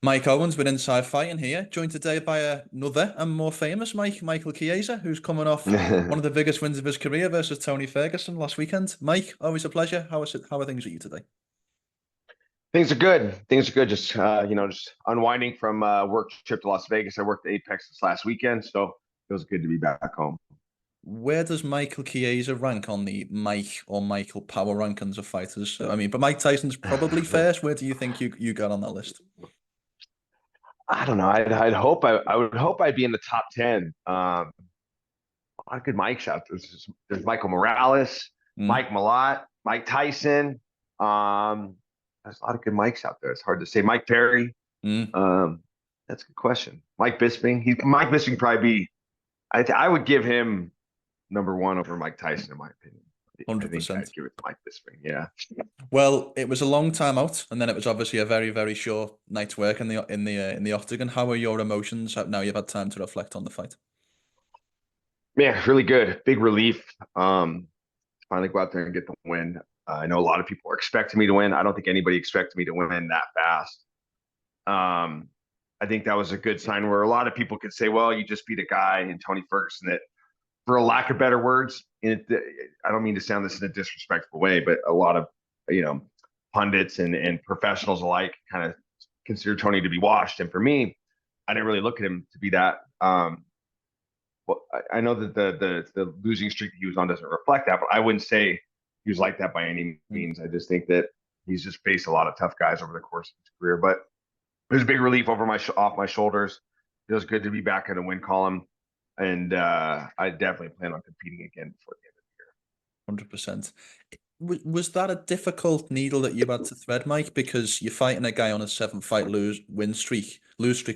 Mike Owens with Inside Fighting here, joined today by another and more famous Michael Chiesa, who's coming off one of the biggest wins of his career versus Tony Ferguson last weekend. Mike, always a pleasure. How are things with you today? Things are good. Things are good. Just just unwinding from work trip to Las Vegas. I worked at Apex this last weekend, so it feels good to be back home. Where does Michael Chiesa rank on the Mike or Michael power rankings of fighters? I mean, but Mike Tyson's probably first. Where do you think you got on that list? I don't know. I would hope I'd be in the top 10. A lot of good Mikes out there. There's Michael Morales, Mm, Mike Malott, Mike Tyson. There's a lot of good Mikes out there. It's hard to say. Mike Perry. mm, Um, that's a good question. Mike Bisping. Mike Bisping probably be. I would give him number one over Mike Tyson in my opinion. I think I'd 100%. give it to Mike Bisping. Yeah. Well, it was a long time out, and then it was obviously a very, very short night's work in the octagon. How are your emotions now you've had time to reflect on the fight? Man, really good. Big relief. Finally go out there and get the win. I know a lot of people are expecting me to win. I don't think anybody expected me to win that fast. Um, I think that was a good sign where a lot of people could say, well, you just beat a guy in Tony Ferguson that, for a lack of better words, I don't mean to sound this in a disrespectful way, but a lot of, you know, pundits and professionals alike kind of consider Tony to be washed. And for me, I didn't really look at him to be that. Well, I know that the losing streak that he was on doesn't reflect that, but I wouldn't say he was like that by any Mm. means. I just think that he's just faced a lot of tough guys over the course of his career. But there's a big relief over off my shoulders. Feels good to be back in the win column, and I definitely plan on competing again before the end of the year. 100%. Was that a difficult needle that you had to thread, Mike? Because you're fighting a guy on a seven fight lose streak,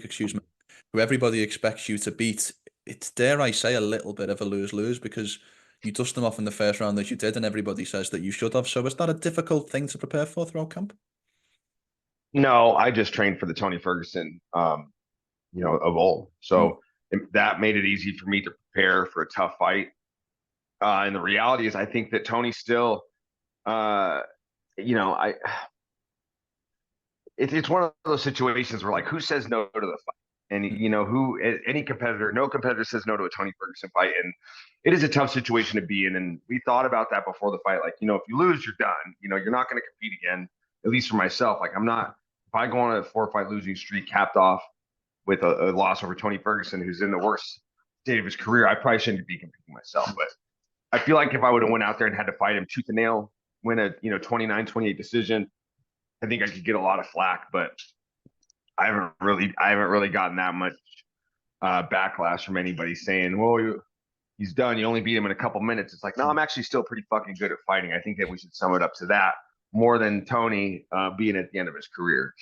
excuse me, who everybody expects you to beat. It's, dare I say, a little bit of a lose-lose because you dust them off in the first round as you did, and everybody says that you should have. So was that a difficult thing to prepare for throughout camp? No, I just trained for the Tony Ferguson, of old, Mm. so that made it easy for me to prepare for a tough fight. And the reality is, I think that Tony still, uh, I it's one of those situations where, like, who says no to the fight? And who any competitor, no competitor says no to a Tony Ferguson fight, and it is a tough situation to be in. And we thought about that before the fight, like, if you lose, you're done. You're not going to compete again. At least for myself, like, I'm not. If I go on a 4 fight losing streak, capped off with a loss over Tony Ferguson, who's in the worst state of his career, I probably shouldn't be competing myself. But I feel like if I would have went out there and had to fight him tooth and nail, win a 29-28 decision, I think I could get a lot of flack. But I haven't really gotten that much backlash from anybody saying, "Well, he's done. You only beat him in a couple minutes." It's like, no, I'm actually still pretty fucking good at fighting. I think that we should sum it up to that more than Tony being at the end of his career.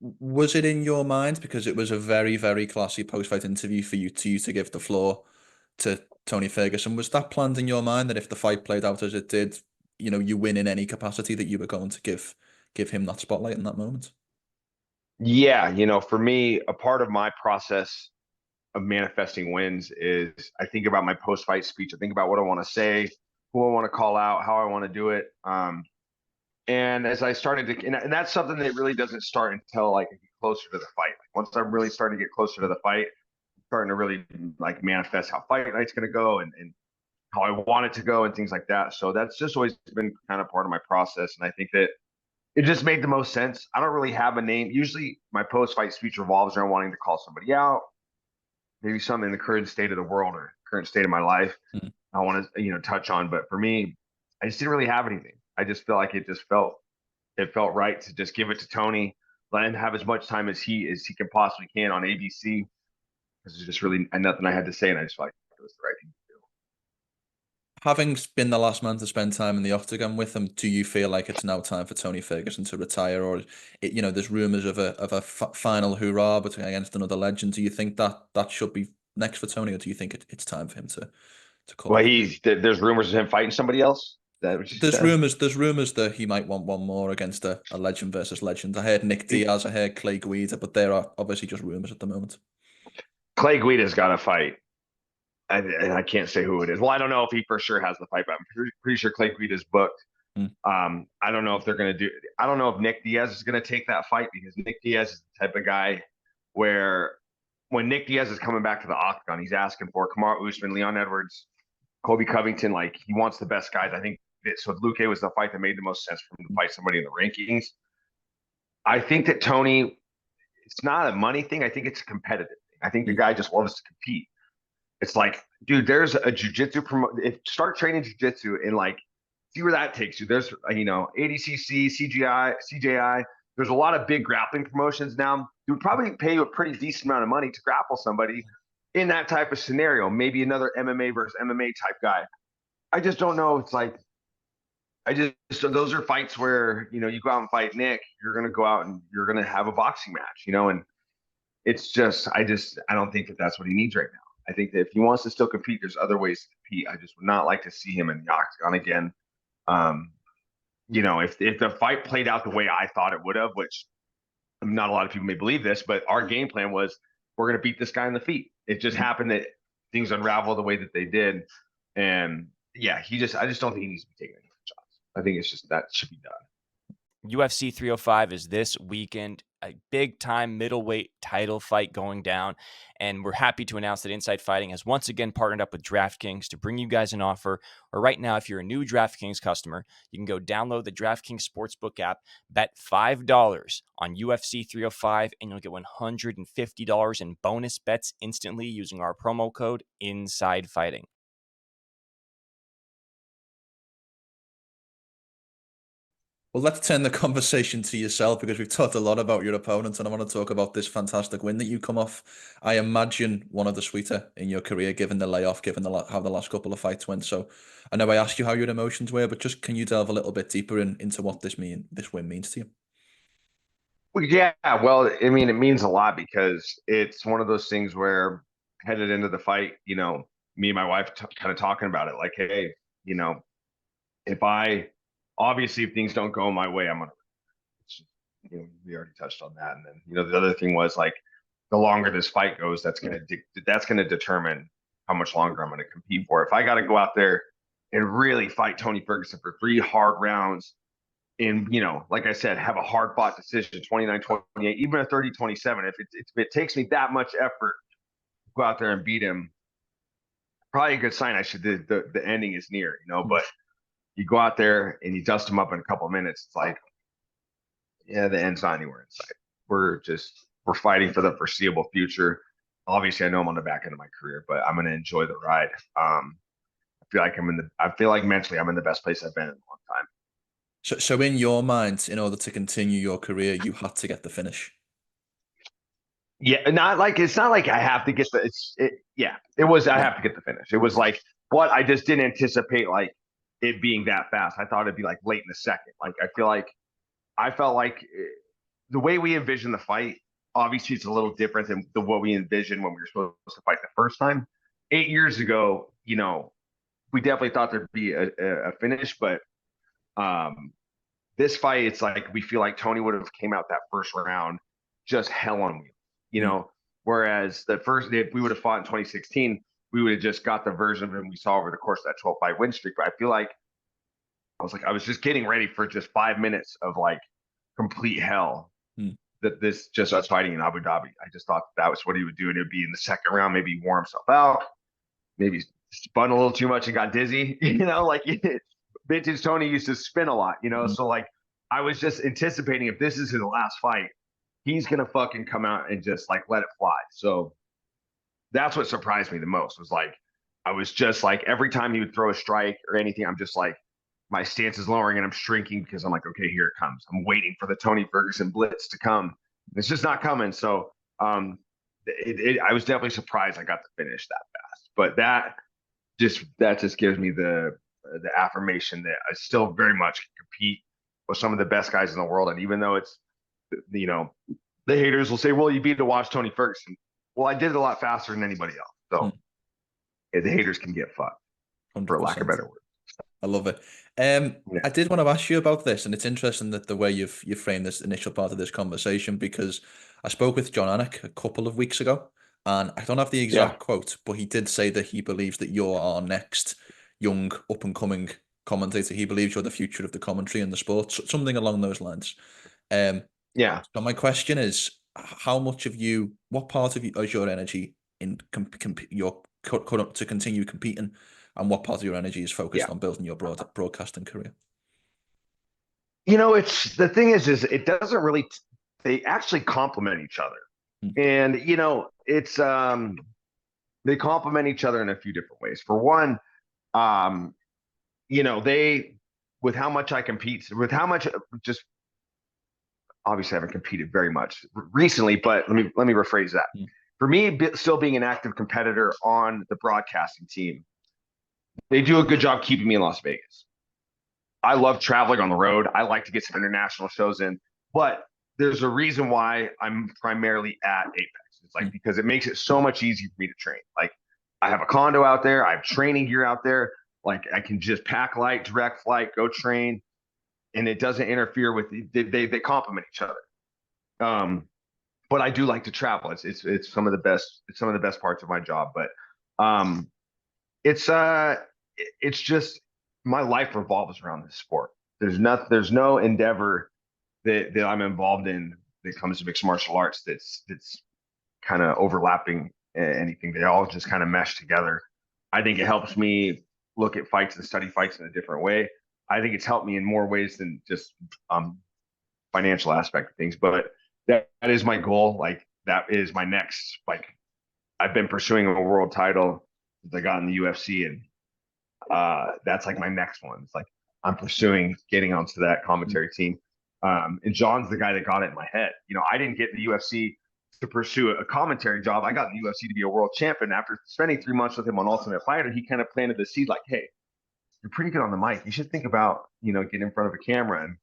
Was it in your mind, because it was a very, very classy post-fight interview for you to give the floor to Tony Ferguson? Was that planned in your mind that if the fight played out as it did, you win in any capacity, that you were going to give him that spotlight in that moment? Yeah, for me, a part of my process of manifesting wins is I think about my post fight speech. I think about what I want to say, who I want to call out, how I want to do it. And as I started to, and that's something that really doesn't start until, like, I get closer to the fight. Like, once I'm really starting to get closer to the fight, I'm starting to really, like, manifest how fight night's going to go, and how I want it to go and things like that. So that's just always been kind of part of my process. And I think that it just made the most sense. I don't really have a name. Usually my post fight speech revolves around wanting to call somebody out, maybe something in the current state of the world or current state of my life Mm. I want to, touch on. But for me, I just didn't really have anything. I just felt like it felt right to just give it to Tony, let him have as much time as he can possibly can on ABC. Because there's just really nothing I had to say, and I just felt like it was the right thing to do. Having been the last man to spend time in the octagon with him, do you feel like it's now time for Tony Ferguson to retire, or there's rumors of a final hoorah but against another legend? Do you think that should be next for Tony, or do you think it's time for him to call Well, it? there's rumors of him fighting somebody else. Is that what you There's said? rumors. There's rumors that he might want one more against a legend versus legend. I heard Nick Diaz. I heard Clay Guida, but there are obviously just rumors at the moment. Clay Guida's got to fight. And I can't say who it is. Well, I don't know if he for sure has the fight, but I'm pretty sure Clay Guida's booked. Mm. I don't know if they're going to do. I don't know if Nick Diaz is going to take that fight, because Nick Diaz is the type of guy where when Nick Diaz is coming back to the octagon, he's asking for Kamaru Usman, Leon Edwards, Colby Covington. Like, he wants the best guys. I think so. Luque was the fight that made the most sense for him to fight somebody in the rankings. I think that Tony, it's not a money thing. I think it's a competitive thing. I think the guy just loves to compete. It's like, dude, there's a jujitsu start training jujitsu and like see where that takes you. There's ADCC, CGI, CJI. There's a lot of big grappling promotions now. You would probably pay you a pretty decent amount of money to grapple somebody in that type of scenario. Maybe another MMA versus MMA type guy. I just don't know. It's like, so those are fights where, you go out and fight Nick, you're going to go out and you're going to have a boxing match, and it's just, I don't think that that's what he needs right now. I think that if he wants to still compete, there's other ways to compete. I just would not like to see him in the octagon again. If the fight played out the way I thought it would have, which not a lot of people may believe this, but our game plan was, we're going to beat this guy in the feet. It just happened that things unraveled the way that they did. And yeah, I just don't think he needs to be taking any shots. I think it's just, that should be done. UFC 305 is this weekend, a big-time middleweight title fight going down, and we're happy to announce that Inside Fighting has once again partnered up with DraftKings to bring you guys an offer. Or right now, if you're a new DraftKings customer, you can go download the DraftKings Sportsbook app, bet $5 on UFC 305, and you'll get $150 in bonus bets instantly using our promo code Inside Fighting. Well, let's turn the conversation to yourself, because we've talked a lot about your opponents, and I want to talk about this fantastic win that you come off. I imagine one of the sweeter in your career, given the layoff, given how the last couple of fights went. So I know I asked you how your emotions were, but just can you delve a little bit deeper into what this win means to you? Well, yeah, well, I mean, it means a lot, because it's one of those things where, headed into the fight, me and my wife kind of talking about it, like, hey, if things don't go my way, I'm gonna, we already touched on that. And then, the other thing was, like, the longer this fight goes, that's gonna determine how much longer I'm gonna compete for. If I got to go out there and really fight Tony Ferguson for 3 hard rounds, and like I said, have a hard fought decision, 29-28, even a 30-27, if it takes me that much effort to go out there and beat him, probably a good sign the ending is near, but you go out there and you dust him up in a couple of minutes, it's like, yeah, the end's not anywhere in sight. We're fighting for the foreseeable future. Obviously, I know I'm on the back end of my career, but I'm going to enjoy the ride. I feel like mentally I'm in the best place I've been in a long time. So in your mind, in order to continue your career, you had to get the finish. Yeah, it's not like I have to get I have to get the finish. It was like, but I just didn't anticipate like it being that fast. I thought it'd be like late in the second. Like, I felt like the way we envisioned the fight, obviously it's a little different than what we envisioned when we were supposed to fight the first time. 8 years ago, we definitely thought there'd be a finish, but this fight, it's like, we feel like Tony would have came out that first round just hell on wheels, whereas if we would have fought in 2016, we would have just got the version of him we saw over the course of that 12-fight win streak. But I feel like I was just getting ready for just 5 minutes of like complete hell. That this just us fighting in Abu Dhabi. I just thought that was what he would do, and it would be in the second round. Maybe wore himself out, maybe spun a little too much and got dizzy. Like vintage Tony used to spin a lot. So like I was just anticipating, if this is his last fight, he's gonna fucking come out and just like let it fly. So that's what surprised me the most, was like, I was just like, every time he would throw a strike or anything, I'm just like, my stance is lowering and I'm shrinking, because I'm like, okay, here it comes. I'm waiting for the Tony Ferguson blitz to come. It's just not coming. So I was definitely surprised I got to finish that fast. But that just gives me the affirmation that I still very much can compete with some of the best guys in the world. And even though it's, the haters will say, well, you beat to watch Tony Ferguson. Well, I did it a lot faster than anybody else. So the haters can get fucked, 100%. For lack of better word. I love it. I did want to ask you about this, and it's interesting that the way you've framed this initial part of this conversation, because I spoke with John Anik a couple of weeks ago, and I don't have the exact quote, but he did say that he believes that you're our next young up and coming commentator. He believes you're the future of the commentary and the sport, something along those lines. Yeah. So my question is, how much of you, what part of you is your energy in your cut up to continue competing, and what part of your energy is focused on building your broadcasting career? It's the thing is it doesn't really. They actually complement each other, and it's they complement each other in a few different ways. For one, they, with how much I compete, with how much, just obviously I haven't competed very much recently, but let me rephrase that. For me, still being an active competitor on the broadcasting team, they do a good job keeping me in Las Vegas. I love traveling on the road. I like to get some international shows in, but there's a reason why I'm primarily at Apex. It's like, because it makes it so much easier for me to train. Like, I have a condo out there. I have training gear out there. Like, I can just pack light, direct flight, go train, and it doesn't interfere with they complement each other. But I do like to travel. It's some of the best parts of my job. But it's just, my life revolves around this sport. There's no endeavor that I'm involved in that comes to mixed martial arts that's kind of overlapping anything. They all just kind of mesh together. I think it helps me look at fights and study fights in a different way. I think it's helped me in more ways than just financial aspect of things. But that is my goal. Like, that is my next, like, I've been pursuing a world title since I got in the UFC, and that's like my next one. It's like, I'm pursuing getting onto that commentary team. And John's the guy that got it in my head. I didn't get in the UFC to pursue a commentary job. I got in the UFC to be a world champion. After spending 3 months with him on Ultimate Fighter, he kind of planted the seed, like, hey, you're pretty good on the mic. You should think about, getting in front of a camera. And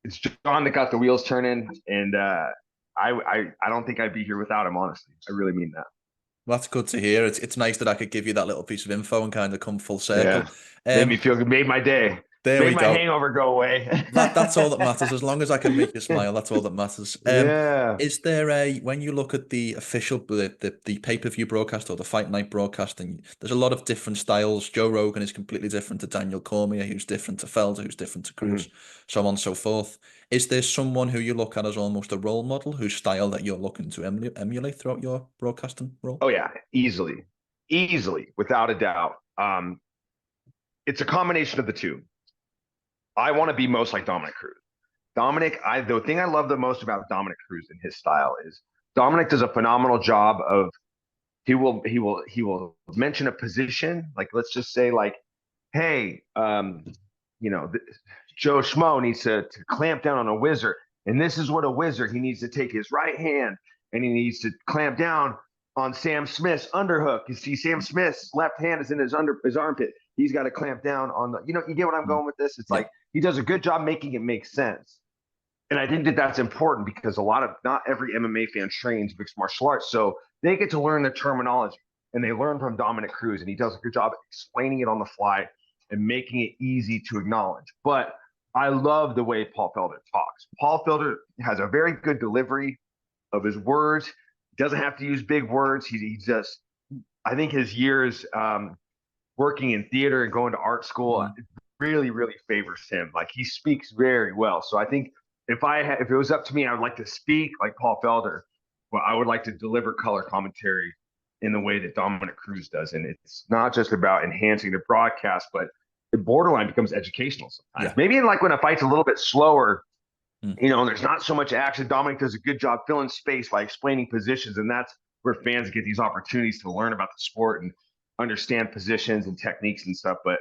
it's John that got the wheels turning. And I don't think I'd be here without him, honestly. I really mean that. Well, that's good to hear. It's nice that I could give you that little piece of info and kind of come full circle. Yeah. Made me feel good. Made my day. Made my hangover go away. That's all that matters. As long as I can make you smile, that's all that matters. Is there when you look at the official, the pay-per-view broadcast or the fight night broadcasting, there's a lot of different styles. Joe Rogan is completely different to Daniel Cormier, who's different to Felder, who's different to Cruz, so on and so forth. Is there someone who you look at as almost a role model, whose style that you're looking to emulate throughout your broadcasting role? Oh yeah, easily, without a doubt. It's a combination of the two. I want to be most like Dominick Cruz. The thing I love the most about Dominick Cruz and his style is Dominick does a phenomenal job of, he will mention a position, like, let's just say, like, hey, Joe Schmo needs to clamp down on a whizzer, and this is what a whizzer, he needs to take his right hand and he needs to clamp down on Sam Smith's underhook. You see, Sam Smith's left hand is in his armpit. He's got to clamp down on the, you get what I'm going with this? It's like, he does a good job making it make sense. And I think that that's important, because not every MMA fan trains mixed martial arts. So they get to learn the terminology, and they learn from Dominick Cruz, and he does a good job explaining it on the fly and making it easy to acknowledge. But I love the way Paul Felder talks. Paul Felder has a very good delivery of his words. He doesn't have to use big words. He just, I think his years working in theater and going to art school really, really favors him. Like, he speaks very well. So I think if it was up to me, I would like to speak like Paul Felder, but I would like to deliver color commentary in the way that Dominick Cruz does. And it's not just about enhancing the broadcast, but it borderline becomes educational sometimes. Yeah. Maybe when a fight's a little bit slower, and there's not so much action, Dominick does a good job filling space by explaining positions. And that's where fans get these opportunities to learn about the sport and understand positions and techniques and stuff. But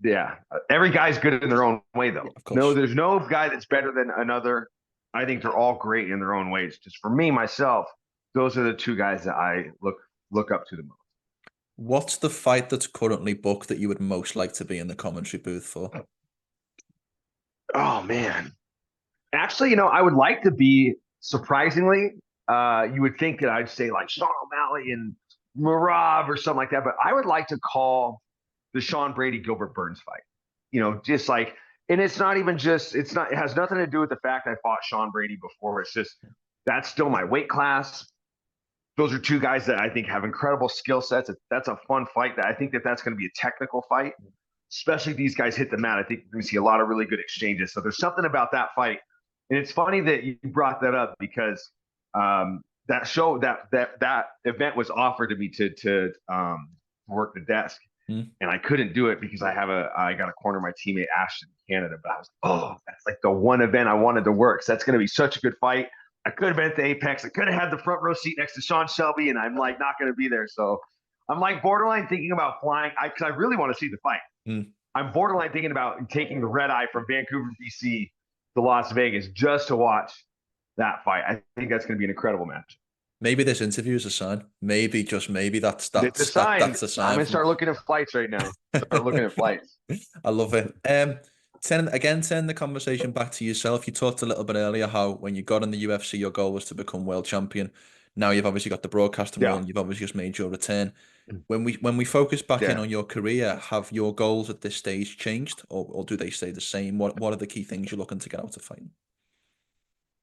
yeah, every guy's good in their own way, though. No, there's no guy that's better than another. I think they're all great in their own ways. Just for me, myself, those are the two guys that I look up to the most. What's the fight that's currently booked that you would most like to be in the commentary booth for? Oh man, actually, I would like to be, surprisingly, you would think that I'd say like Sean O'Malley and Marab or something like that, but I would like to call the Sean Brady Gilbert Burns fight. Just like, and it has nothing to do with the fact I fought Sean Brady before. It's just, that's still my weight class. Those are two guys that I think have incredible skill sets. That's a fun fight. That I think that's going to be a technical fight. especially if these guys hit the mat. I think we're going to see a lot of really good exchanges. So there's something about that fight. And it's funny that you brought that up because that event was offered to me to work the desk. And I couldn't do it because I got to corner my teammate Ashton in Canada. But I was like, oh, that's like the one event I wanted to work. So that's going to be such a good fight. I could have been at the Apex. I could have had the front row seat next to Sean Shelby, and I'm like not going to be there. So I'm like borderline thinking about flying because I really want to see the fight. I'm borderline thinking about taking the red eye from Vancouver, BC to Las Vegas just to watch that fight. I think that's going to be an incredible match. Maybe this interview is a sign. Maybe, just maybe that's a sign. That's a sign. I'm gonna start looking at flights right now. Start looking at flights. I love it. Turn the conversation back to yourself. You talked a little bit earlier how when you got in the UFC, your goal was to become world champion. Now you've obviously got the broadcasting role, and you've obviously just made your return. When we focus back in on your career, have your goals at this stage changed, or do they stay the same? What are the key things you're looking to get out of fighting?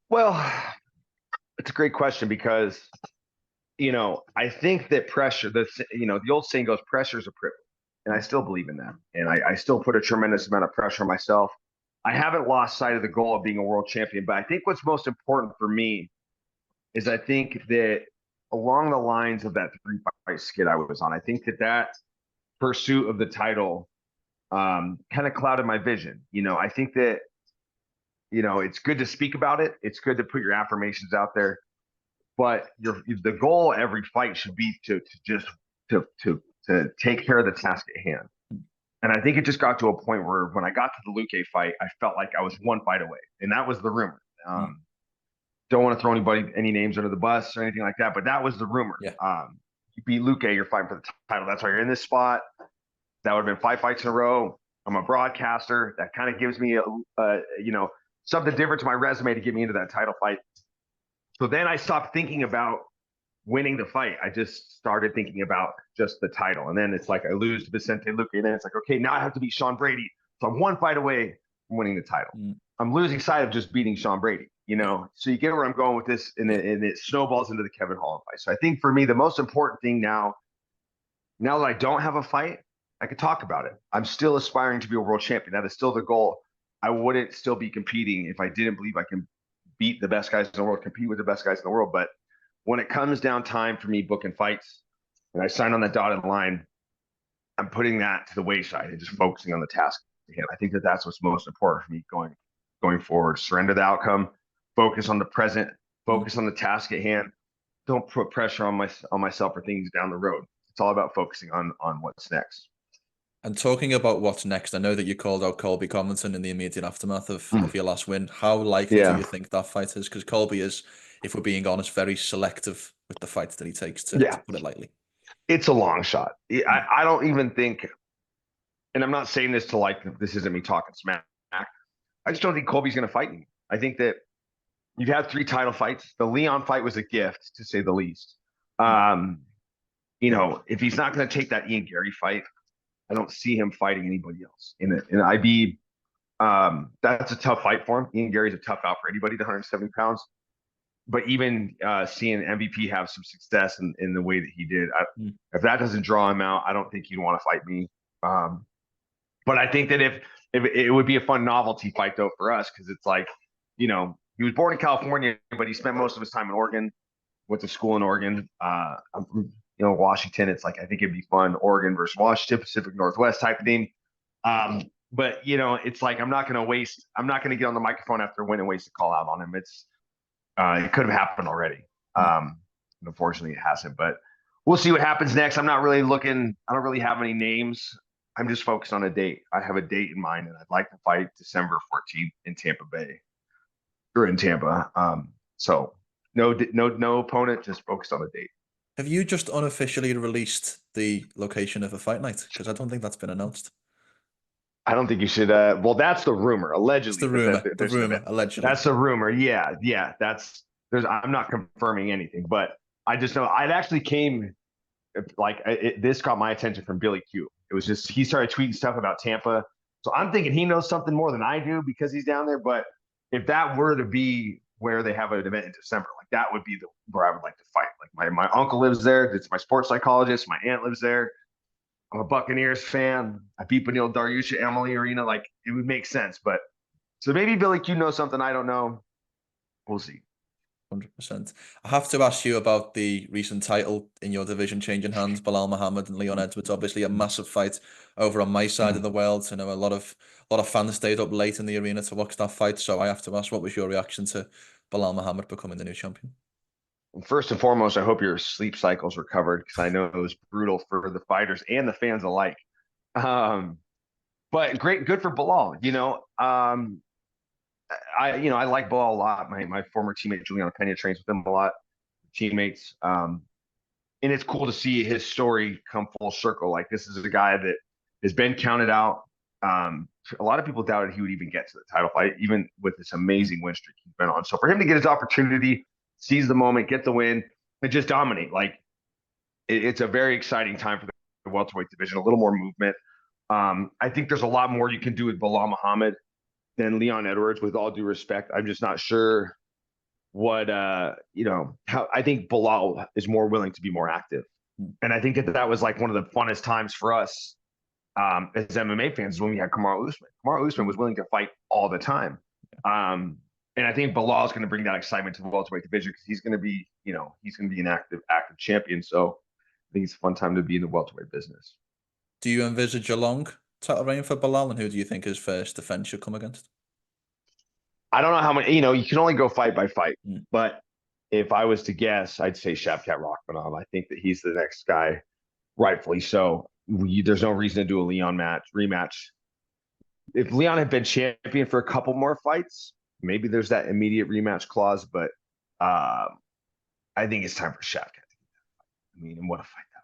Well, it's a great question because, I think that pressure, the old saying goes, pressure is a privilege. And I still believe in that. And I still put a tremendous amount of pressure on myself. I haven't lost sight of the goal of being a world champion, but I think what's most important for me is I think that along the lines of that 3-fight skid I was on, I think that pursuit of the title kind of clouded my vision. I think that, it's good to speak about it. It's good to put your affirmations out there, but the goal every fight should be to take care of the task at hand. And I think it just got to a point where when I got to the Luque fight, I felt like I was one fight away, and that was the rumor. Don't want to throw any names under the bus or anything like that, but that was the rumor. You beat Luque, you're fighting for the title. That's why you're in this spot. That would have been 5 fights in a row. I'm a broadcaster. That kind of gives me something different to my resume to get me into that title fight. So then I stopped thinking about winning the fight. I just started thinking about just the title. And then it's like I lose to Vicente Luque. And then it's like, okay, now I have to beat Sean Brady. So I'm 1 fight away from winning the title. I'm losing sight of just beating Sean Brady, So you get where I'm going with this, and it snowballs into the Kevin Holland fight. So I think for me, the most important thing now that I don't have a fight, I could talk about it. I'm still aspiring to be a world champion. That is still the goal. I wouldn't still be competing if I didn't believe I can beat the best guys in the world, compete with the best guys in the world. But when it comes down time for me booking fights and I sign on that dotted line, I'm putting that to the wayside and just focusing on the task at hand. I think that's what's most important for me going forward. Surrender the outcome, focus on the present, focus on the task at hand. Don't put pressure on myself for things down the road. It's all about focusing on what's next. And talking about what's next, I know that you called out Colby Covington in the immediate aftermath of your last win. How likely do you think that fight is? Because Colby is, if we're being honest, very selective with the fights that he takes, to put it lightly. It's a long shot. I don't even think, and I'm not saying this this isn't me talking smack. I just don't think Colby's going to fight me. I think that you've had 3 title fights. The Leon fight was a gift, to say the least. If he's not going to take that Ian Gary fight, I don't see him fighting anybody else. In IB, that's a tough fight for him. Ian Gary's a tough out for anybody at 170 pounds. But even seeing MVP have some success in the way that he did, if that doesn't draw him out, I don't think he'd want to fight me. But I think that if it would be a fun novelty fight, though, for us, because it's like, he was born in California, but he spent most of his time in Oregon, went to school in Oregon. I'm from Washington. It's like, I think it'd be fun, Oregon versus Washington, Pacific Northwest type thing. But it's like, I'm not going to get on the microphone after a win and waste a call out on him. It could have happened already. Unfortunately, it hasn't. But we'll see what happens next. I'm not really looking. I don't really have any names. I'm just focused on a date. I have a date in mind, and I'd like to fight December 14th in Tampa Bay, or in Tampa. So no opponent, just focused on a date. Have you just unofficially released the location of a fight night? Because I don't think that's been announced. I don't think you should. Well, that's the rumor. Allegedly, it's the rumor. Allegedly, that's the rumor. Yeah. I'm not confirming anything, but I just know it actually came. This got my attention from Billy Q. It was just he started tweeting stuff about Tampa, so I'm thinking he knows something more than I do because he's down there. But if that were to be where they have an event in December, that would be where I would like to fight. Like my uncle lives there. It's my sports psychologist. My aunt lives there. I'm a Buccaneers fan. I beat Beneil Dariush at Emily Arena. Like, it would make sense. But so maybe Billy Q knows something I don't know. We'll see. 100%. I have to ask you about the recent title in your division changing hands, Belal Muhammad and Leon Edwards. Obviously, a massive fight over on my side of the world. I know a lot of fans stayed up late in the arena to watch that fight. So I have to ask, what was your reaction to Belal Muhammad becoming the new champion? First and foremost, I hope your sleep cycles recovered, because I know it was brutal for the fighters and the fans alike. But good for Belal. I like Belal a lot. My former teammate Juliana Pena trains with him a lot. Teammates, and it's cool to see his story come full circle. Like, this is a guy that has been counted out. A lot of people doubted he would even get to the title fight, even with this amazing win streak he's been on. So for him to get his opportunity, seize the moment, get the win, and just dominate, like, it's a very exciting time for the welterweight division. A little more movement. I think there's a lot more you can do with Belal Muhammad than Leon Edwards, with all due respect. I'm just not sure what how I think Belal is more willing to be more active. And I think that was like one of the funnest times for us as MMA fans, when we had Kamaru Usman. Kamaru Usman was willing to fight all the time. And I think Belal is going to bring that excitement to the welterweight division, because he's going to be, an active champion. So I think it's a fun time to be in the welterweight business. Do you envisage a long title reign for Belal, and who do you think his first defense should come against? I don't know how many, you can only go fight by fight, but if I was to guess, I'd say Shavkat Rakhmonov. I think that he's the next guy, rightfully so. There's no reason to do a Leon rematch. If Leon had been champion for a couple more fights, maybe there's that immediate rematch clause, but I think it's time for Shavkat to get that fight. I mean, and what a fight that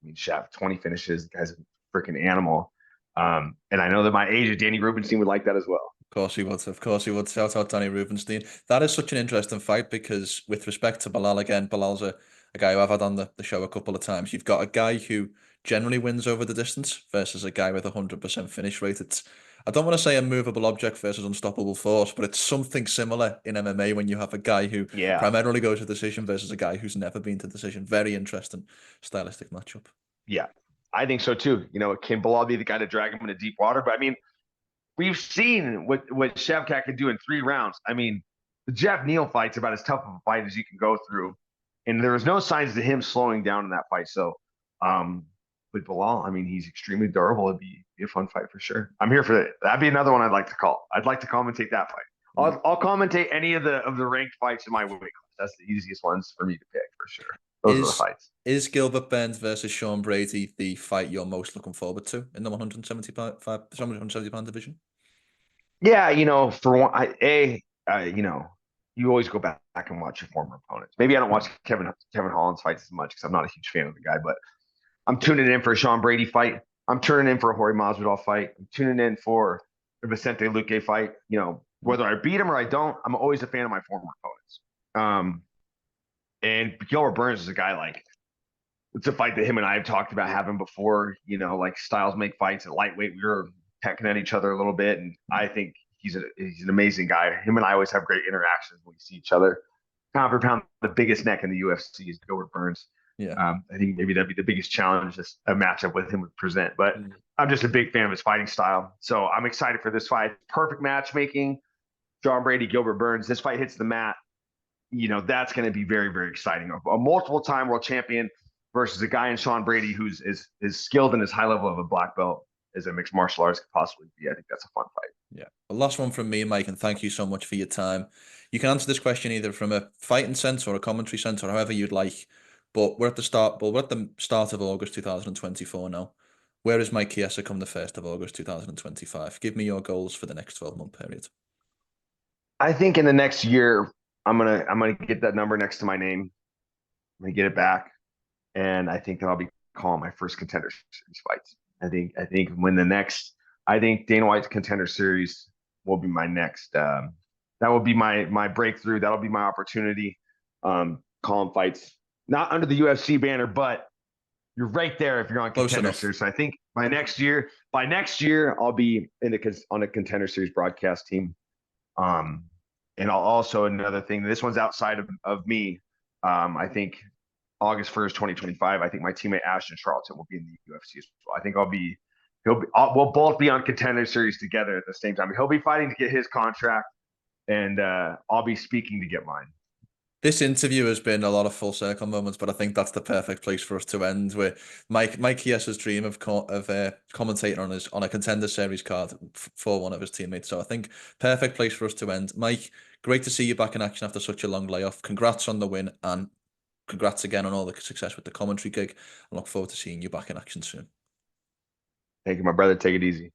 would be. Shav, 20 finishes, the guy's a freaking animal. And I know that my agent, Danny Rubenstein, would like that as well. Of course he would. Of course he would. Shout out Danny Rubenstein. That is such an interesting fight, because with respect to Belal, again, Belal's a guy who I've had on the show a couple of times. You've got a guy who generally wins over the distance versus a guy with 100% finish rate. It's, I don't want to say a movable object versus unstoppable force, but it's something similar in MMA when you have a guy who primarily goes to decision versus a guy who's never been to decision. Very interesting stylistic matchup. Yeah, I think so too. Can Belal be the guy to drag him into deep water? But I mean, we've seen what Shavkat can do in 3 rounds. I mean, the Jeff Neal fight's about as tough of a fight as you can go through, and there was no signs of him slowing down in that fight. So, with Belal, I mean, he's extremely durable. It'd be a fun fight for sure. I'm here for that. That'd be another one I'd like to call. I'd like to commentate that fight. I'll commentate any of the ranked fights in my weight class. That's the easiest ones for me to pick for sure. Those are the fights. Is Gilbert Burns versus Sean Brady the fight you're most looking forward to in the 170-pound division? Yeah, for one, you always go back and watch your former opponents. Maybe I don't watch Kevin Holland's fights as much, because I'm not a huge fan of the guy, but I'm tuning in for a Sean Brady fight. I'm tuning in for a Jorge Masvidal fight. I'm tuning in for a Vicente Luque fight. Whether I beat him or I don't, I'm always a fan of my former opponents. And Gilbert Burns is a guy, like, it's a fight that him and I have talked about having before. Like, styles make fights. At lightweight, we were pecking at each other a little bit, and I think he's an amazing guy. Him and I always have great interactions when we see each other. Pound for pound, the biggest neck in the UFC is Gilbert Burns. Yeah, I think maybe that'd be the biggest challenge a matchup with him would present. But I'm just a big fan of his fighting style, so I'm excited for this fight. Perfect matchmaking. Sean Brady, Gilbert Burns. This fight hits the mat. That's going to be very, very exciting. A multiple-time world champion versus a guy in Sean Brady who's as skilled and as high level of a black belt as a mixed martial arts could possibly be. I think that's a fun fight. Yeah. The last one from me, Mike, and thank you so much for your time. You can answer this question either from a fighting sense or a commentary sense, or however you'd like. But we're at the start. Well, we're at the start of August 2024 now. Where is Mike Chiesa come the 1st of August 2025? Give me your goals for the next 12-month period. I think in the next year, I'm gonna get that number next to my name. I'm gonna get it back, and I think that I'll be calling my first Contender Series fights. I think when I think Dana White's Contender Series will be my next. That will be my breakthrough. That'll be my opportunity. Calling fights not under the UFC banner, but you're right there if you're on Contender Series. So I think by next year, I'll be on a Contender Series broadcast team. And I'll also, another thing, this one's outside of me. I think August 1st, 2025, I think my teammate Ashton Charlton will be in the UFC as well. I think we'll both be on Contender Series together at the same time. He'll be fighting to get his contract, and I'll be speaking to get mine. This interview has been a lot of full circle moments, but I think that's the perfect place for us to end. With Mike Chiesa's dream of commentating on a Contender Series card for one of his teammates. So I think perfect place for us to end. Mike, great to see you back in action after such a long layoff. Congrats on the win, and congrats again on all the success with the commentary gig. I look forward to seeing you back in action soon. Thank you, my brother. Take it easy.